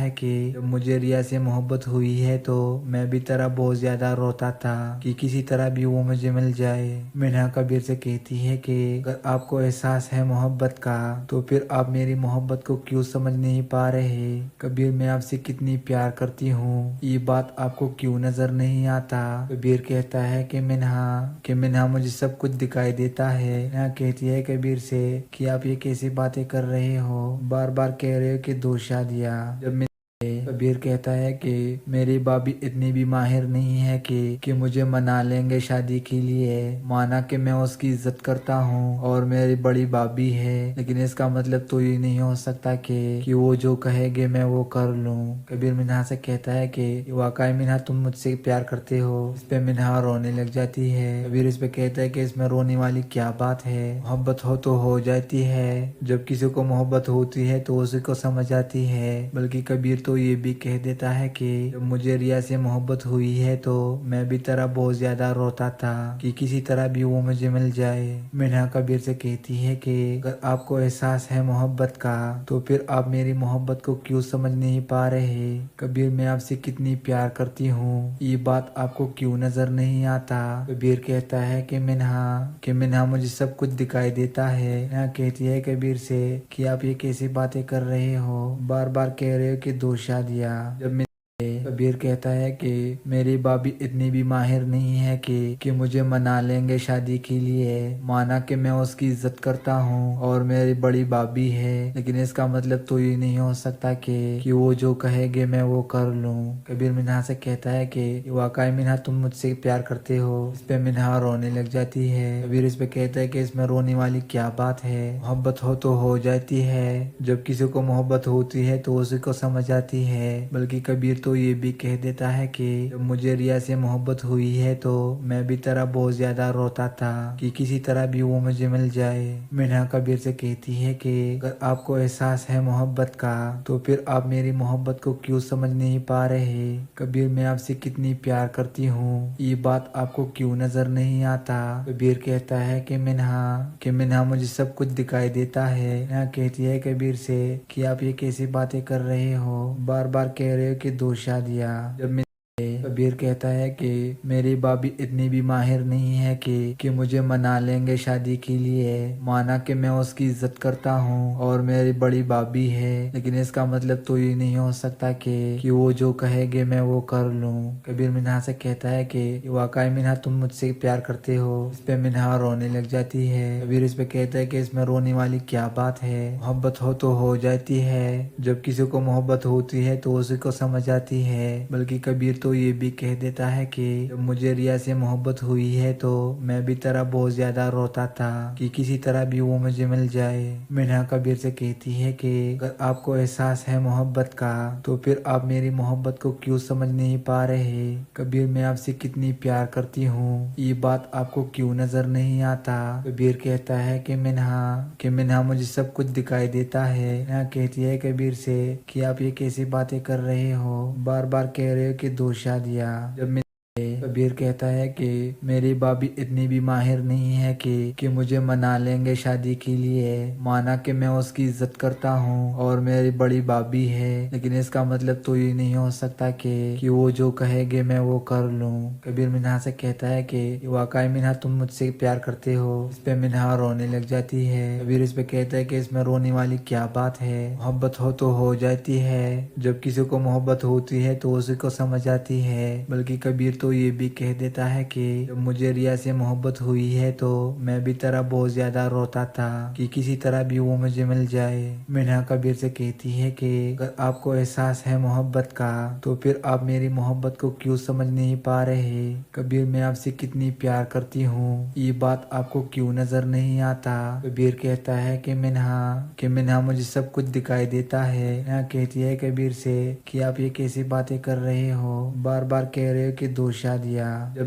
ہے کہ جب مجھے ریا سے محبت ہوئی ہے تو میں بھی طرح بہت زیادہ روتا تھا کہ کسی طرح بھی وہ مجھے مل جائے۔ منہا کبیر سے کہتی ہے کہ اگر آپ کو احساس ہے محبت کا تو پھر آپ میری محبت کو کیوں سمجھ نہیں پا رہے؟ کبیر میں آپ سے کتنی پیار کرتی ہوں، یہ بات آپ کو کیوں نظر نہیں آتا؟ کبیر کہتا ہے کہ منہا مجھے سب کچھ دکھائی دیتا ہے۔ منہا کہتی ہے کبیر سے کہ آپ یہ کیسی باتیں کر رہے ہو، بار بار کہہ رہے ہو کہ 2 شادیاں۔ جب کبیر کہتا ہے کہ میری بابی اتنی بھی ماہر نہیں ہے کہ مجھے منا لیں گے شادی کے لیے، مانا کہ میں اس کی عزت کرتا ہوں اور میری بڑی بابی ہے، لیکن اس کا مطلب تو یہ نہیں ہو سکتا کہ وہ جو کہے گے میں وہ کر لوں۔ کبیر منہا سے کہتا ہے کہ واقعی منہا تم مجھ سے پیار کرتے ہو؟ اس پہ منہا رونے لگ جاتی ہے۔ کبیر اس پہ کہتا ہے کہ اس میں رونے والی کیا بات ہے، محبت ہو تو ہو جاتی ہے، جب کسی کو محبت ہوتی ہے تو اسی کو سمجھ آتی ہے۔ بلکہ کبیر تو یہ بھی کہہ دیتا ہے کہ جب مجھے ریا سے محبت ہوئی ہے تو میں بھی طرح بہت زیادہ روتا تھا کہ کسی طرح بھی وہ مجھے مل جائے۔ منہا کبیر سے کہتی ہے کہ اگر آپ کو احساس ہے محبت کا تو پھر آپ میری محبت کو کیوں سمجھ نہیں پا رہے؟ کبیر میں آپ سے کتنی پیار کرتی ہوں، یہ بات آپ کو کیوں نظر نہیں آتا؟ کبیر کہتا ہے کہ منہا مجھے سب کچھ دکھائی دیتا ہے۔ منہا کہتی ہے کبیر سے کہ آپ یہ کیسی باتیں کر رہے ہو، بار بار کہہ رہے ہو کہ 2 شادیاں۔ جب کبیر کہتا ہے کہ میری بابی اتنی بھی ماہر نہیں ہے کہ مجھے منا لیں گے شادی کے لیے، مانا کہ میں اس کی عزت کرتا ہوں اور میری بڑی بابی ہے، لیکن اس کا مطلب تو یہ نہیں ہو سکتا کہ وہ جو کہے گے میں وہ کر لوں۔ کبیر منہا سے کہتا ہے کہ واقعی منہا تم مجھ سے پیار کرتے ہو؟ اس پہ منہا رونے لگ جاتی ہے۔ کبیر اس پہ کہتا ہے کہ اس میں رونے والی کیا بات ہے، محبت ہو تو ہو جاتی ہے، جب کسی کو محبت ہوتی ہے تو اسی کو سمجھ آتی ہے۔ بلکہ کبیر تو یہ بھی کہہ دیتا ہے کہ جب مجھے ریا سے محبت ہوئی ہے تو میں بھی طرح بہت زیادہ روتا تھا کہ کسی طرح بھی وہ مجھے مل جائے۔ منہا کبیر سے کہتی ہے کہ اگر آپ کو احساس ہے محبت کا تو پھر آپ میری محبت کو کیوں سمجھ نہیں پا رہے؟ کبیر میں آپ سے کتنی پیار کرتی ہوں، یہ بات آپ کو کیوں نظر نہیں آتا؟ کبیر کہتا ہے کہ منہا مجھے سب کچھ دکھائی دیتا ہے۔ منہا کہتی ہے کبیر سے کہ آپ یہ کیسی باتیں کر رہے ہو، بار بار کہہ رہے ہو کہ 2 شادیاں۔ جب کبیر کہتا ہے کہ میری بابی اتنی بھی ماہر نہیں ہے کہ مجھے منا لیں گے شادی کے لیے، مانا کہ میں اس کی عزت کرتا ہوں اور میری بڑی بابی ہے، لیکن اس کا مطلب تو یہ نہیں ہو سکتا کہ وہ جو کہے گے میں وہ کر لوں۔ کبیر منہا سے کہتا ہے کہ واقعی منہا تم مجھ سے پیار کرتے ہو؟ اس پہ منہا رونے لگ جاتی ہے۔ کبیر اس پہ کہتا ہے کہ اس میں رونے والی کیا بات ہے، محبت ہو تو ہو جاتی ہے، جب کسی کو محبت ہوتی ہے تو اسی کو سمجھ آتی ہے۔ بلکہ کبیر تو یہ بھی کہہ دیتا ہے کہ جب مجھے ریا سے محبت ہوئی ہے تو میں بھی طرح بہت زیادہ روتا تھا کہ کسی طرح بھی وہ مجھے مل جائے۔ منہا کبیر سے کہتی ہے کہ اگر آپ کو احساس ہے محبت کا تو پھر آپ میری محبت کو کیوں سمجھ نہیں پا رہے؟ کبیر میں آپ سے کتنی پیار کرتی ہوں، یہ بات آپ کو کیوں نظر نہیں آتا؟ کبیر کہتا ہے کہ منہا مجھے سب کچھ دکھائی دیتا ہے۔ منہا کہتی ہے کبیر سے کہ آپ یہ کیسی باتیں کر رہے ہو، بار بار کہہ رہے ہو کہ 2 شادیاں۔ جب کبیر کہتا ہے کہ میری بابی اتنی بھی ماہر نہیں ہے کہ مجھے منا لیں گے شادی کے لیے، مانا کہ میں اس کی عزت کرتا ہوں اور میری بڑی بابی ہے، لیکن اس کا مطلب تو یہ نہیں ہو سکتا کہ وہ جو کہے گے میں وہ کر لوں۔ کبیر منہا سے کہتا ہے کہ واقعی منہا تم مجھ سے پیار کرتے ہو؟ اس پہ منہا رونے لگ جاتی ہے۔ کبیر اس پہ کہتا ہے کہ اس میں رونے والی کیا بات ہے، محبت ہو تو ہو جاتی ہے، جب کسی کو محبت ہوتی ہے تو اسی کو سمجھ آتی ہے۔ بلکہ کبیر تو یہ بھی کہہ دیتا ہے کہ جب مجھے ریا سے محبت ہوئی ہے تو میں بھی طرح بہت زیادہ روتا تھا کہ کسی طرح بھی وہ مجھے مل جائے۔ منہا کبیر سے کہتی ہے کہ اگر آپ کو احساس ہے محبت کا تو پھر آپ میری محبت کو کیوں سمجھ نہیں پا رہے؟ کبیر میں آپ سے کتنی پیار کرتی ہوں، یہ بات آپ کو کیوں نظر نہیں آتا؟ کبیر کہتا ہے کہ منہا مجھے سب کچھ دکھائی دیتا ہے۔ منہا کہتی ہے کبیر سے کہ آپ یہ کیسی باتیں کر رہے ہو، بار بار کہہ رہے ہو کہ 2 شادیاں۔ جب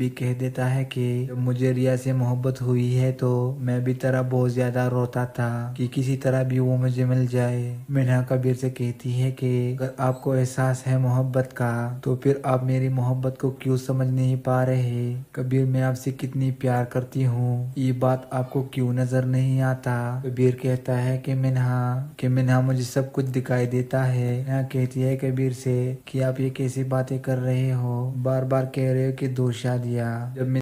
بھی کہہ دیتا ہے کہ جب مجھے ریا سے محبت ہوئی ہے تو میں بھی طرح بہت زیادہ روتا تھا کہ کسی طرح بھی وہ مجھے مل جائے۔ منہا کبیر سے کہتی ہے کہ اگر آپ کو احساس ہے محبت کا تو پھر آپ میری محبت کو کیوں سمجھ نہیں پا رہے؟ کبیر میں آپ سے کتنی پیار کرتی ہوں، یہ بات آپ کو کیوں نظر نہیں آتا؟ کبیر کہتا ہے کہ منہا مجھے سب کچھ دکھائی دیتا ہے۔ منہا کہتی ہے کبیر سے کہ آپ یہ کیسی باتیں کر رہے ہو، بار بار کہہ رہے ہو کہ 2 شادیاں۔ جب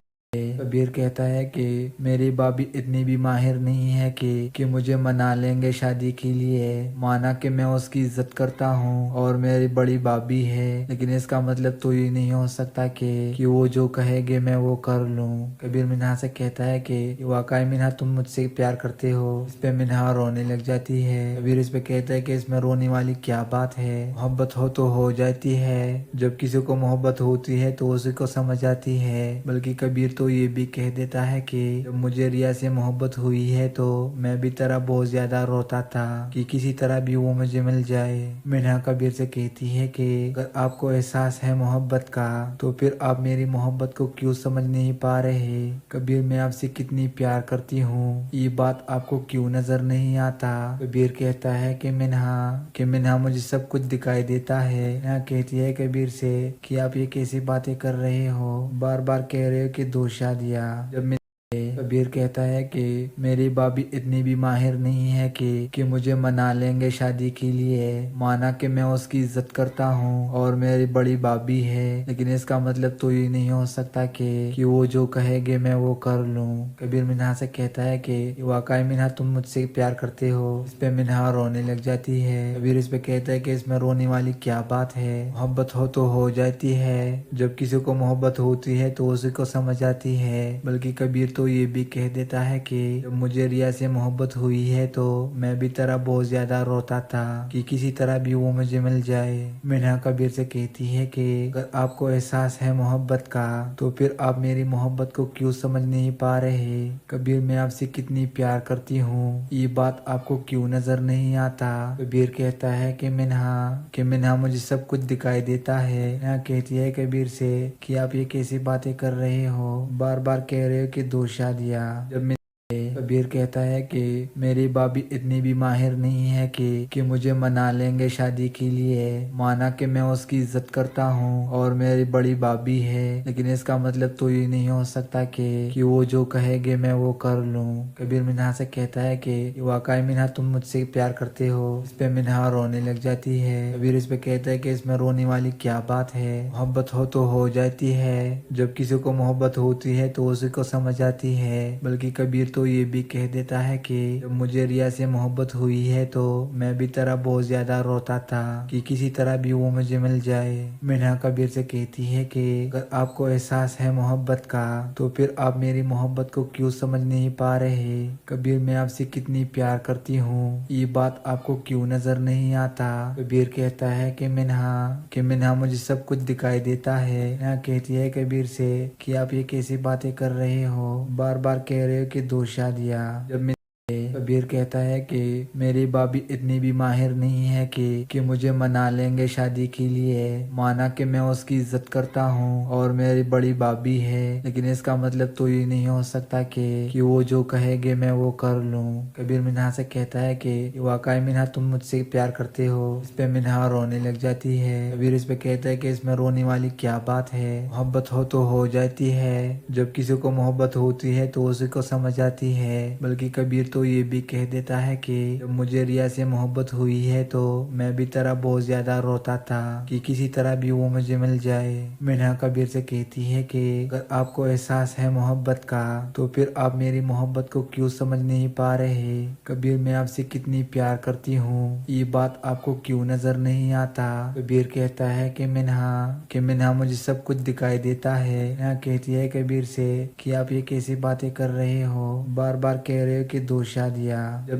کبیر کہتا ہے کہ میری بابی اتنی بھی ماہر نہیں ہے کہ مجھے منا لیں گے شادی کے لیے، مانا کہ میں اس کی عزت کرتا ہوں اور میری بڑی بابی ہے، لیکن اس کا مطلب تو یہ نہیں ہو سکتا کہ وہ جو کہے گے میں وہ کر لوں۔ کبیر منہا سے کہتا ہے کہ واقعی منہا تم مجھ سے پیار کرتے ہو؟ اس پہ منہا رونے لگ جاتی ہے۔ کبیر اس پہ کہتا ہے کہ اس میں رونے والی کیا بات ہے، محبت ہو تو ہو جاتی ہے، جب کسی کو محبت ہوتی ہے تو اسی کو سمجھ آتی ہے۔ بلکہ کبیر تو یہ بھی کہہ دیتا ہے کہ جب مجھے ریا سے محبت ہوئی ہے تو میں بھی طرح بہت زیادہ روتا تھا کہ کسی طرح بھی وہ مجھے مل جائے۔ منہا کبیر سے کہتی ہے کہ اگر آپ کو احساس ہے محبت کا تو پھر آپ میری محبت کو کیوں سمجھ نہیں پا رہے؟ کبیر میں آپ سے کتنی پیار کرتی ہوں، یہ بات آپ کو کیوں نظر نہیں آتا؟ کبیر کہتا ہے کہ منہا مجھے سب کچھ دکھائی دیتا ہے۔ منہا کہتی ہے کبیر سے کہ آپ یہ کیسی باتیں کر رہے ہو، بار بار کہہ رہے ہو کہ 2 شادیاں۔ جب کبیر کہتا ہے کہ میری بابی اتنی بھی ماہر نہیں ہے کہ مجھے منا لیں گے شادی کے لیے، مانا کہ میں اس کی عزت کرتا ہوں اور میری بڑی بابی ہے، لیکن اس کا مطلب تو یہ نہیں ہو سکتا کہ وہ جو کہے گے میں وہ کر لوں۔ کبیر منہا سے کہتا ہے کہ واقعی منہا تم مجھ سے پیار کرتے ہو؟ اس پہ منہا رونے لگ جاتی ہے۔ کبیر اس پہ کہتا ہے کہ اس میں رونے والی کیا بات ہے، محبت ہو تو ہو جاتی ہے، جب کسی کو محبت ہوتی ہے تو اسی کو سمجھ آتی ہے۔ بلکہ کبیر تو یہ بھی کہہ دیتا ہے کہ جب مجھے ریا سے محبت ہوئی ہے تو میں بھی طرح بہت زیادہ روتا تھا کہ کسی طرح بھی وہ مجھے مل جائے۔ منہا کبیر سے کہتی ہے کہ اگر آپ کو احساس ہے محبت کا تو پھر آپ میری محبت کو کیوں سمجھ نہیں پا رہے؟ کبیر میں آپ سے کتنی پیار کرتی ہوں، یہ بات آپ کو کیوں نظر نہیں آتا؟ کبیر کہتا ہے کہ منہا مجھے سب کچھ دکھائی دیتا ہے۔ منہا کہتی ہے کبیر سے کہ آپ یہ کیسی باتیں کر رہے ہو، بار بار کہہ رہے ہو کہ 2 شادیاں۔ جب کبیر کہتا ہے کہ میری بابی اتنی بھی ماہر نہیں ہے کہ مجھے منا لیں گے شادی کے لیے، مانا کہ میں اس کی عزت کرتا ہوں اور میری بڑی بابی ہے، لیکن اس کا مطلب تو یہ نہیں ہو سکتا کہ وہ جو کہے گے میں وہ کر لوں۔ کبیر منہا سے کہتا ہے کہ واقعی منہا تم مجھ سے پیار کرتے ہو؟ اس پہ منہا رونے لگ جاتی ہے۔ کبیر اس پہ کہتا ہے کہ اس میں رونے والی کیا بات ہے، محبت ہو تو ہو جاتی ہے، جب کسی کو محبت ہوتی ہے تو اسی کو سمجھ آتی ہے۔ بلکہ کبیر تو یہ بھی کہہ دیتا ہے کہ جب مجھے ریا سے محبت ہوئی ہے تو میں بھی طرح بہت زیادہ روتا تھا کہ کسی طرح بھی وہ مجھے مل جائے۔ منہا کبیر سے کہتی ہے کہ اگر آپ کو احساس ہے محبت کا تو پھر آپ میری محبت کو کیوں سمجھ نہیں پا رہے؟ کبیر میں آپ سے کتنی پیار کرتی ہوں، یہ بات آپ کو کیوں نظر نہیں آتا؟ کبیر کہتا ہے کہ منہا مجھے سب کچھ دکھائی دیتا ہے۔ منہا کہتی ہے کبیر سے کہ آپ یہ کیسی باتیں کر رہے ہو، بار بار کہہ رہے ہو کہ 2 شادیاں۔ جب کبیر کہتا ہے کہ میری بابی اتنی بھی ماہر نہیں ہے کہ مجھے منا لیں گے شادی کے لیے، مانا کہ میں اس کی عزت کرتا ہوں اور میری بڑی بابی ہے، لیکن اس کا مطلب تو یہ نہیں ہو سکتا کہ وہ جو کہے گے میں وہ کر لوں۔ کبیر منہا سے کہتا ہے کہ واقعی منہا تم مجھ سے پیار کرتے ہو؟ اس پہ منہا رونے لگ جاتی ہے۔ کبیر اس پہ کہتا ہے کہ اس میں رونے والی کیا بات ہے، محبت ہو تو ہو جاتی ہے، جب کسی کو محبت ہوتی ہے تو اسی کو سمجھ آتی ہے۔ بلکہ کبیر تو یہ بھی کہہ دیتا ہے کہ جب مجھے ریا سے محبت ہوئی ہے تو میں بھی طرح بہت زیادہ روتا تھا کہ کسی طرح بھی وہ مجھے مل جائے۔ منہا کبیر سے کہتی ہے کہ اگر آپ کو احساس ہے محبت کا تو پھر آپ میری محبت کو کیوں سمجھ نہیں پا رہے؟ کبیر میں آپ سے کتنی پیار کرتی ہوں، یہ بات آپ کو کیوں نظر نہیں آتا؟ کبیر کہتا ہے کہ منہا مجھے سب کچھ دکھائی دیتا ہے۔ منہا کہتی ہے کبیر سے کہ آپ یہ کیسی باتیں کر رہے ہو، بار بار کہہ رہے ہو کہ 2 شادیاں۔ جب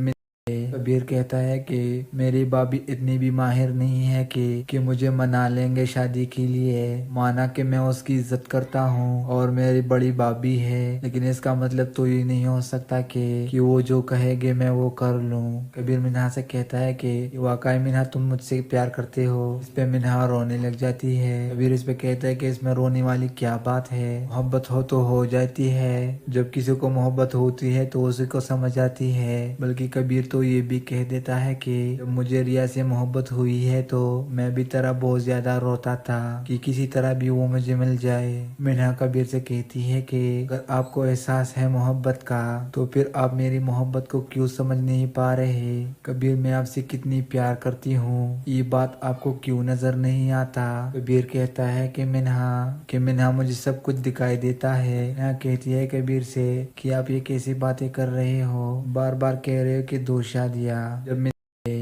کبیر کبیر کہتا ہے کہ میری بابی اتنی بھی ماہر نہیں ہے کہ مجھے منا لیں گے شادی کے لیے، مانا کہ میں اس کی عزت کرتا ہوں اور میری بڑی بابی ہے، لیکن اس کا مطلب تو یہ نہیں ہو سکتا کہ وہ جو کہے گے میں وہ کر لوں۔ کبیر منہا سے کہتا ہے کہ واقعی منہا تم مجھ سے پیار کرتے ہو۔ اس پہ منہا رونے لگ جاتی ہے۔ کبیر اس پہ کہتا ہے کہ اس میں رونے والی کیا بات ہے، محبت ہو تو ہو جاتی ہے، جب کسی کو محبت ہوتی ہے تو اسی کو سمجھ آتی ہے۔ بلکہ کبیر تو یہ بھی کہہ دیتا ہے کہ جب مجھے ریا سے محبت ہوئی ہے تو میں بھی طرح بہت زیادہ روتا تھا کہ کسی طرح بھی وہ مجھے مل جائے۔ منہا کبیر سے کہتی ہے کہ اگر آپ کو احساس ہے محبت کا تو پھر آپ میری محبت کو کیوں سمجھ نہیں پا رہے؟ کبیر میں آپ سے کتنی پیار کرتی ہوں، یہ بات آپ کو کیوں نظر نہیں آتا؟ کبیر کہتا ہے کہ منہا مجھے سب کچھ دکھائی دیتا ہے۔ منہا کہتی ہے کبیر سے کہ آپ یہ کیسی باتیں کر رہے ہو، بار بار کہہ رہے ہو کہ 2 شادیاں۔ جب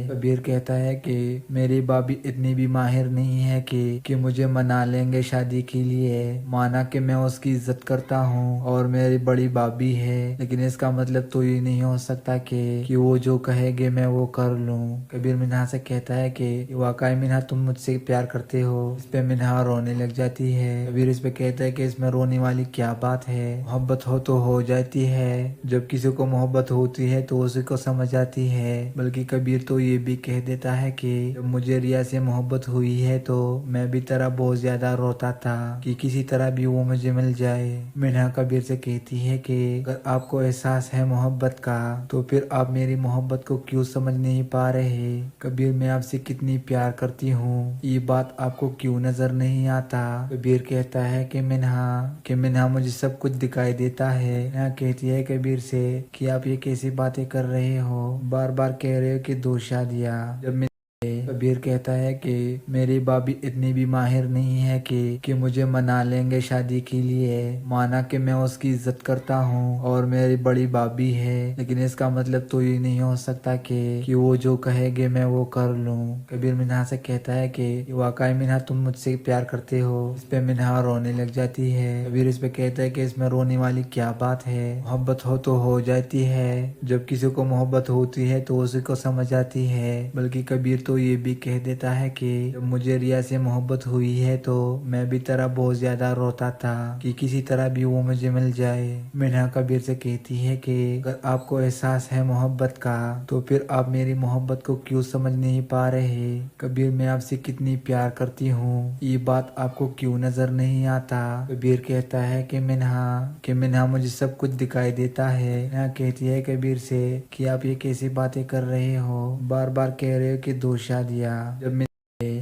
کبیر کہتا ہے کہ میری بابی اتنی بھی ماہر نہیں ہے کہ مجھے منا لیں گے شادی کے لیے، مانا کہ میں اس کی عزت کرتا ہوں اور میری بڑی بابی ہے، لیکن اس کا مطلب تو یہ نہیں ہو سکتا کہ وہ جو کہے گے میں وہ کر لوں۔ کبیر منہا سے کہتا ہے کہ واقعی منہا تم مجھ سے پیار کرتے ہو۔ اس پہ منہا رونے لگ جاتی ہے۔ کبیر اس پہ کہتا ہے کہ اس میں رونے والی کیا بات ہے، محبت ہو تو ہو جاتی ہے، جب کسی کو محبت ہوتی ہے تو اسی کو سمجھ آتی ہے۔ بلکہ کبیر تو یہ بھی کہہ دیتا ہے کہ جب مجھے ریا سے محبت ہوئی ہے تو میں بھی طرح بہت زیادہ روتا تھا کہ کسی طرح بھی وہ مجھے مل جائے۔ منہا کبیر سے کہتی ہے کہ اگر آپ کو احساس ہے محبت کا تو پھر آپ میری محبت کو کیوں سمجھ نہیں پا رہے؟ کبیر میں آپ سے کتنی پیار کرتی ہوں، یہ بات آپ کو کیوں نظر نہیں آتا؟ کبیر کہتا ہے کہ منہا مجھے سب کچھ دکھائی دیتا ہے۔ منہا کہتی ہے کبیر سے کہ آپ یہ کیسی باتیں کر رہے ہو، بار بار کہہ رہے ہو کہ 2 شادیاں۔ جب کبیر کہتا ہے کہ میری بابی اتنی بھی ماہر نہیں ہے کہ مجھے منا لیں گے شادی کے لیے، مانا کہ میں اس کی عزت کرتا ہوں اور میری بڑی بابی ہے، لیکن اس کا مطلب تو یہ نہیں ہو سکتا کہ وہ جو کہے گے میں وہ کر لوں۔ کبیر منہا سے کہتا ہے کہ واقعی منہا تم مجھ سے پیار کرتے ہو۔ اس پہ منہا رونے لگ جاتی ہے۔ کبیر اس پہ کہتا ہے کہ اس میں رونے والی کیا بات ہے، محبت ہو تو ہو جاتی ہے، جب کسی کو محبت ہوتی ہے تو اسی کو سمجھ آتی ہے۔ بلکہ کبیر تو یہ بھی کہہ دیتا ہے کہ جب مجھے ریا سے محبت ہوئی ہے تو میں بھی طرح بہت زیادہ روتا تھا کہ کسی طرح بھی وہ مجھے مل جائے۔ منہا کبیر سے کہتی ہے کہ اگر آپ کو احساس ہے محبت کا تو پھر آپ میری محبت کو کیوں سمجھ نہیں پا رہے؟ کبیر میں آپ سے کتنی پیار کرتی ہوں، یہ بات آپ کو کیوں نظر نہیں آتا؟ کبیر کہتا ہے کہ منہا مجھے سب کچھ دکھائی دیتا ہے۔ منہا کہتی ہے کبیر سے کہ آپ یہ کیسی باتیں کر رہے ہو، بار بار کہہ رہے ہو کہ 2 شادیاں۔ جب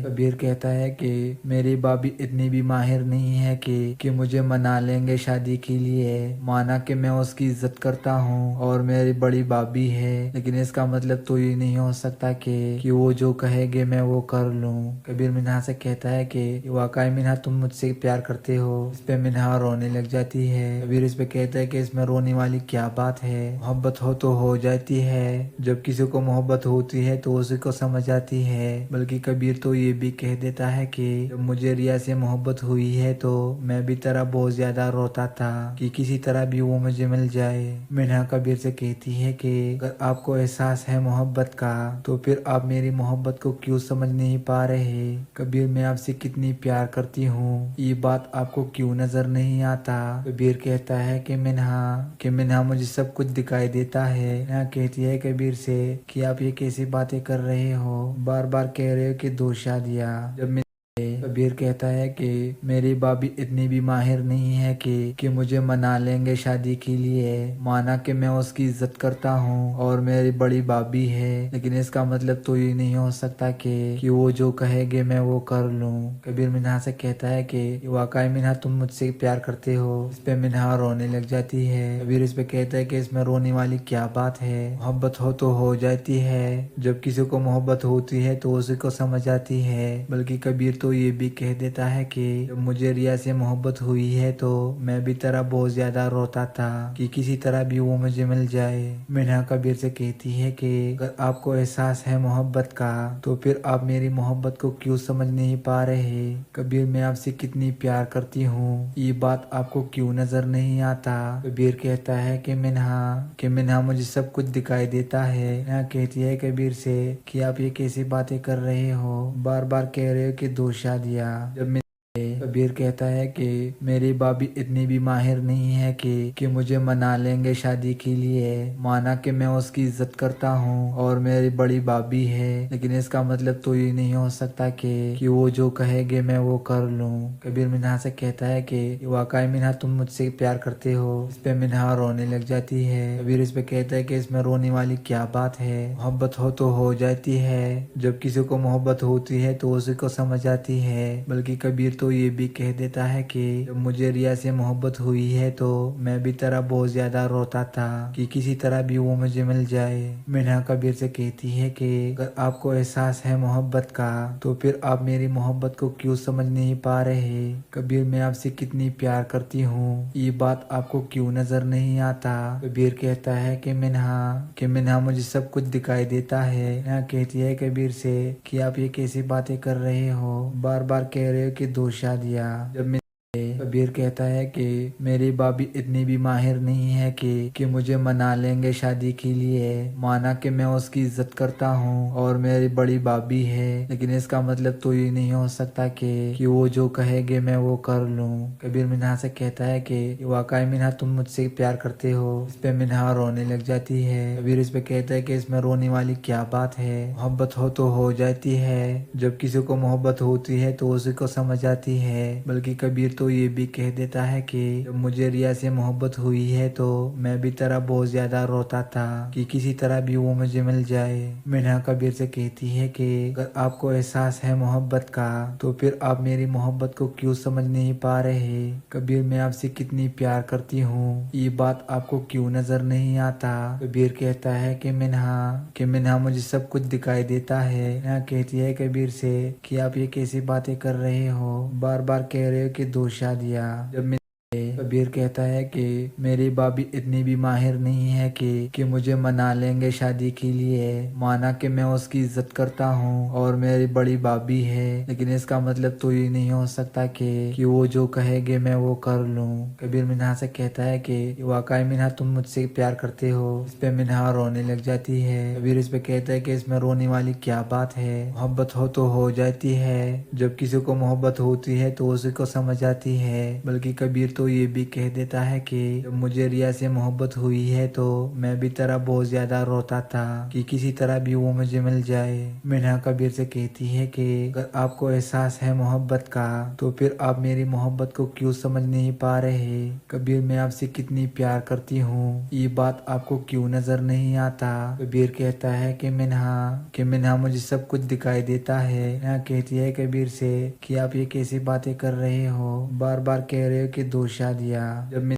کبیر کہتا ہے کہ میری بابی اتنی بھی ماہر نہیں ہے کہ مجھے منا لیں گے شادی کے لیے، مانا کہ میں اس کی عزت کرتا ہوں اور میری بڑی بابی ہے، لیکن اس کا مطلب تو یہ نہیں ہو سکتا کہ وہ جو کہے گے میں وہ کر لوں۔ کبیر منہا سے کہتا ہے کہ واقعی منہا تم مجھ سے پیار کرتے ہو۔ اس پہ منہا رونے لگ جاتی ہے۔ کبیر اس پہ کہتا ہے کہ اس میں رونے والی کیا بات ہے، محبت ہو تو ہو جاتی ہے، جب کسی کو محبت ہوتی ہے تو اسی کو سمجھ آتی ہے۔ بلکہ کبیر تو یہ بھی کہہ دیتا ہے کہ جب مجھے ریا سے محبت ہوئی ہے تو میں بھی طرح بہت زیادہ روتا تھا کہ کسی طرح بھی وہ مجھے مل جائے۔ منہا کبیر سے کہتی ہے کہ اگر آپ کو احساس ہے محبت کا تو پھر آپ میری محبت کو کیوں سمجھ نہیں پا رہے؟ کبیر میں آپ سے کتنی پیار کرتی ہوں، یہ بات آپ کو کیوں نظر نہیں آتا؟ کبیر کہتا ہے کہ منہا مجھے سب کچھ دکھائی دیتا ہے۔ منہا کہتی ہے کبیر سے کہ آپ یہ کیسی باتیں کر رہے ہو، بار بار کہہ رہے ہو کہ 2 شادیاں۔ جب کبیر کہتا ہے کہ میری بابی اتنی بھی ماہر نہیں ہے کہ مجھے منا لیں گے شادی کے لیے، مانا کہ میں اس کی عزت کرتا ہوں اور میری بڑی بابی ہے، لیکن اس کا مطلب تو یہ نہیں ہو سکتا کہ وہ جو کہے گے میں وہ کر لوں۔ کبیر منہا سے کہتا ہے کہ واقعی منہا تم مجھ سے پیار کرتے ہو۔ اس پہ منہا رونے لگ جاتی ہے۔ کبیر اس پہ کہتا ہے کہ اس میں رونے والی کیا بات ہے، محبت ہو تو ہو جاتی ہے، جب کسی کو محبت ہوتی ہے تو اسی کو سمجھ آتی ہے۔ بلکہ کبیر تو یہ بھی کہہ دیتا ہے کہ جب مجھے ریا سے محبت ہوئی ہے تو میں بھی طرح بہت زیادہ روتا تھا کہ کسی طرح بھی وہ مجھے مل جائے۔ منہا کبیر سے کہتی ہے کہ اگر آپ کو احساس ہے محبت کا تو پھر آپ میری محبت کو کیوں سمجھ نہیں پا رہے؟ کبیر میں آپ سے کتنی پیار کرتی ہوں، یہ بات آپ کو کیوں نظر نہیں آتا؟ کبیر کہتا ہے کہ منہا مجھے سب کچھ دکھائی دیتا ہے۔ منہا کہتی ہے کبیر سے کہ آپ یہ کیسی باتیں کر رہے ہو، بار بار کہہ رہے ہو کہ 2 شادیاں۔ جب کبیر کہتا ہے کہ میری بابی اتنی بھی ماہر نہیں ہے کہ مجھے منا لیں گے شادی کے لیے، مانا کہ میں اس کی عزت کرتا ہوں اور میری بڑی بابی ہے، لیکن اس کا مطلب تو یہ نہیں ہو سکتا کہ وہ جو کہے گے میں وہ کر لوں۔ کبیر منہا سے کہتا ہے کہ واقعی منہا تم مجھ سے پیار کرتے ہو؟ اس پہ منہا رونے لگ جاتی ہے۔ کبیر اس پہ کہتا ہے کہ اس میں رونے والی کیا بات ہے، محبت ہو تو ہو جاتی ہے، جب کسی کو محبت ہوتی ہے تو اسی کو سمجھ آتی ہے۔ بلکہ کبیر تو یہ بھی کہہ دیتا ہے کہ جب مجھے ریا سے محبت ہوئی ہے تو میں بھی طرح بہت زیادہ روتا تھا کہ کسی طرح بھی وہ مجھے مل جائے۔ منہا کبیر سے کہتی ہے کہ اگر آپ کو احساس ہے محبت کا تو پھر آپ میری محبت کو کیوں سمجھ نہیں پا رہے؟ کبیر میں آپ سے کتنی پیار کرتی ہوں، یہ بات آپ کو کیوں نظر نہیں آتا؟ کبیر کہتا ہے کہ منہا مجھے سب کچھ دکھائی دیتا ہے۔ منہا کہتی ہے کبیر سے کہ آپ یہ کیسی باتیں کر رہے ہو، بار بار کہہ رہے ہو کہ 2 شادیاں۔ جب کبیر کہتا ہے کہ میری بابی اتنی بھی ماہر نہیں ہے کہ مجھے منا لیں گے شادی کے لیے، مانا کہ میں اس کی عزت کرتا ہوں اور میری بڑی بابی ہے، لیکن اس کا مطلب تو یہ نہیں ہو سکتا کہ وہ جو کہے گے میں وہ کر لوں۔ کبیر منہا سے کہتا ہے کہ واقعی منہا تم مجھ سے پیار کرتے ہو؟ اس پہ منہا رونے لگ جاتی ہے۔ کبیر اس پہ کہتا ہے کہ اس میں رونے والی کیا بات ہے، محبت ہو تو ہو جاتی ہے، جب کسی کو محبت ہوتی ہے تو اسی کو سمجھ آتی ہے۔ بلکہ کبیر تو یہ بھی کہہ دیتا ہے کہ جب مجھے ریا سے محبت ہوئی ہے تو میں بھی طرح بہت زیادہ روتا تھا کہ کسی طرح بھی وہ مجھے مل جائے۔ منہا کبیر سے کہتی ہے کہ اگر آپ کو احساس ہے محبت کا تو پھر آپ میری محبت کو کیوں سمجھ نہیں پا رہے؟ کبیر میں آپ سے کتنی پیار کرتی ہوں، یہ بات آپ کو کیوں نظر نہیں آتا؟ کبیر کہتا ہے کہ منہا مجھے سب کچھ دکھائی دیتا ہے۔ منہا کہتی ہے کبیر سے کہ آپ یہ کیسی باتیں کر رہے ہو، بار بار کہہ رہے ہو کہ 2 شادیاں۔ جب کبیر کہتا ہے کہ میری بابی اتنی بھی ماہر نہیں ہے کہ مجھے منا لیں گے شادی کے لیے، مانا کہ میں اس کی عزت کرتا ہوں اور میری بڑی بابی ہے، لیکن اس کا مطلب تو یہ نہیں ہو سکتا کہ وہ جو کہے گے میں وہ کر لوں۔ کبیر منہا سے کہتا ہے کہ واقعی منہا تم مجھ سے پیار کرتے ہو؟ اس پہ منہا رونے لگ جاتی ہے۔ کبیر اس پہ کہتا ہے کہ اس میں رونے والی کیا بات ہے، محبت ہو تو ہو جاتی ہے، جب کسی کو محبت ہوتی ہے تو اسی کو سمجھ آتی ہے۔ بلکہ کبیر تو یہ بھی کہہ دیتا ہے کہ جب مجھے ریا سے محبت ہوئی ہے تو میں بھی طرح بہت زیادہ روتا تھا کہ کسی طرح بھی وہ مجھے مل جائے۔ منہا کبیر سے کہتی ہے کہ اگر آپ کو احساس ہے محبت کا تو پھر آپ میری محبت کو کیوں سمجھ نہیں پا رہے؟ کبیر میں آپ سے کتنی پیار کرتی ہوں، یہ بات آپ کو کیوں نظر نہیں آتا؟ کبیر کہتا ہے کہ منہا مجھے سب کچھ دکھائی دیتا ہے۔ منہا کہتی ہے کبیر سے کہ آپ یہ کیسی باتیں کر رہے ہو، بار بار کہہ رہے ہو کہ 2 شادیاں۔ جب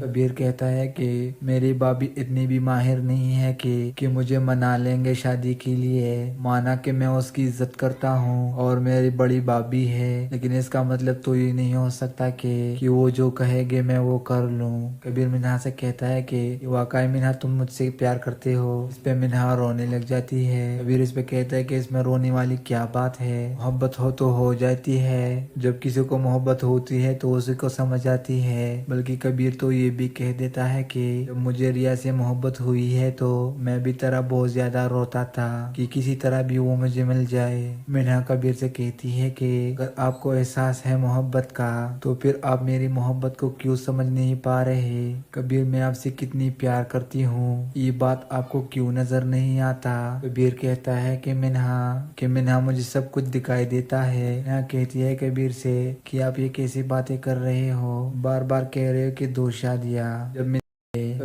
کبیر کہتا ہے کہ میری بابی اتنی بھی ماہر نہیں ہے کہ مجھے منا لیں گے شادی کے لیے، مانا کہ میں اس کی عزت کرتا ہوں اور میری بڑی بابی ہے، لیکن اس کا مطلب تو یہ نہیں ہو سکتا کہ وہ جو کہے گے میں وہ کر لوں۔ کبیر منہا سے کہتا ہے کہ واقعی منہا تم مجھ سے پیار کرتے ہو؟ اس پہ منہا رونے لگ جاتی ہے۔ کبیر اس پہ کہتا ہے کہ اس میں رونے والی کیا بات ہے، محبت ہو تو ہو جاتی ہے، جب کسی کو محبت ہوتی ہے تو اسی کو سمجھ آتی ہے۔ بلکہ کبیر تو یہ بھی کہہ دیتا ہے کہ جب مجھے ریا سے محبت ہوئی ہے تو میں بھی طرح بہت زیادہ روتا تھا کہ کسی طرح بھی وہ مجھے مل جائے۔ منہا کبیر سے کہتی ہے کہ اگر آپ کو احساس ہے محبت کا تو پھر آپ میری محبت کو کیوں سمجھ نہیں پا رہے؟ کبیر میں آپ سے کتنی پیار کرتی ہوں، یہ بات آپ کو کیوں نظر نہیں آتا؟ کبیر کہتا ہے کہ منہا مجھے سب کچھ دکھائی دیتا ہے۔ منہا کہتی ہے کبیر سے کہ آپ یہ کیسی باتیں کر رہے ہو، بار بار کہہ رہے ہو کہ 2 شادیاں۔ جب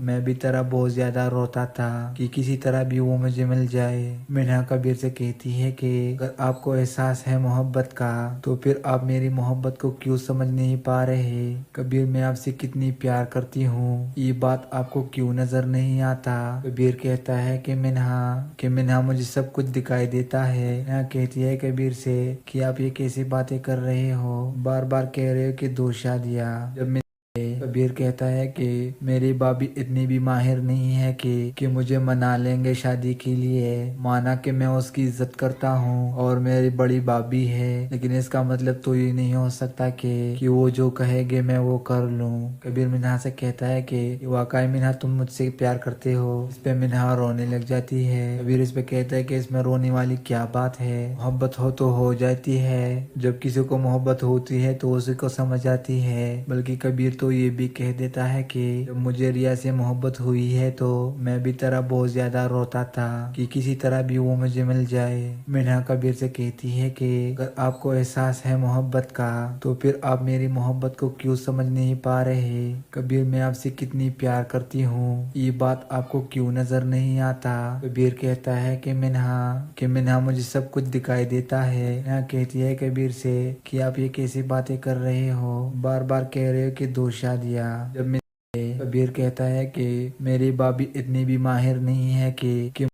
میں بھی طرح بہت زیادہ روتا تھا کہ کسی طرح بھی وہ مجھے مل جائے۔ منہا کبیر سے کہتی ہے کہ اگر آپ کو احساس ہے محبت کا تو پھر آپ میری محبت کو کیوں سمجھ نہیں پا رہے؟ کبیر میں آپ سے کتنی پیار کرتی ہوں، یہ بات آپ کو کیوں نظر نہیں آتا؟ کبیر کہتا ہے کہ منہا مجھے سب کچھ دکھائی دیتا ہے۔ منہا کہتی ہے کبیر سے کہ آپ یہ کیسی باتیں کر رہے ہو، بار بار کہہ رہے ہو کہ 2 شادیاں۔ جب کبیر کہتا ہے کہ میری بابی اتنی بھی ماہر نہیں ہے کہ مجھے منا لیں گے شادی کے لیے، مانا کہ میں اس کی عزت کرتا ہوں اور میری بڑی بابی ہے، لیکن اس کا مطلب تو یہ نہیں ہو سکتا کہ وہ جو کہے گے میں وہ کر لوں۔ کبیر منہا سے کہتا ہے کہ واقعی منہا تم مجھ سے پیار کرتے ہو؟ اس پہ منہا رونے لگ جاتی ہے۔ کبیر اس پہ کہتا ہے کہ اس میں رونے والی کیا بات ہے، محبت ہو تو ہو جاتی ہے، جب کسی کو محبت ہوتی ہے تو اسی کو سمجھ آتی ہے۔ بلکہ کبیر تو یہ بھی کہہ دیتا ہے کہ جب مجھے ریا سے محبت ہوئی ہے تو میں بھی طرح بہت زیادہ روتا تھا کہ کسی طرح بھی وہ مجھے مل جائے۔ منہا کبیر سے کہتی ہے کہ اگر آپ کو احساس ہے محبت کا تو پھر آپ میری محبت کو کیوں سمجھ نہیں پا رہے؟ کبیر میں آپ سے کتنی پیار کرتی ہوں، یہ بات آپ کو کیوں نظر نہیں آتا؟ کبیر کہتا ہے کہ منہا مجھے سب کچھ دکھائی دیتا ہے۔ منہا کہتی ہے کبیر سے کہ آپ یہ کیسی باتیں کر رہے ہو، بار بار کہہ رہے ہو کہ 2 شادیاں۔ جب کبیر کہتا ہے کہ میری بابی اتنی بھی ماہر نہیں ہے کہ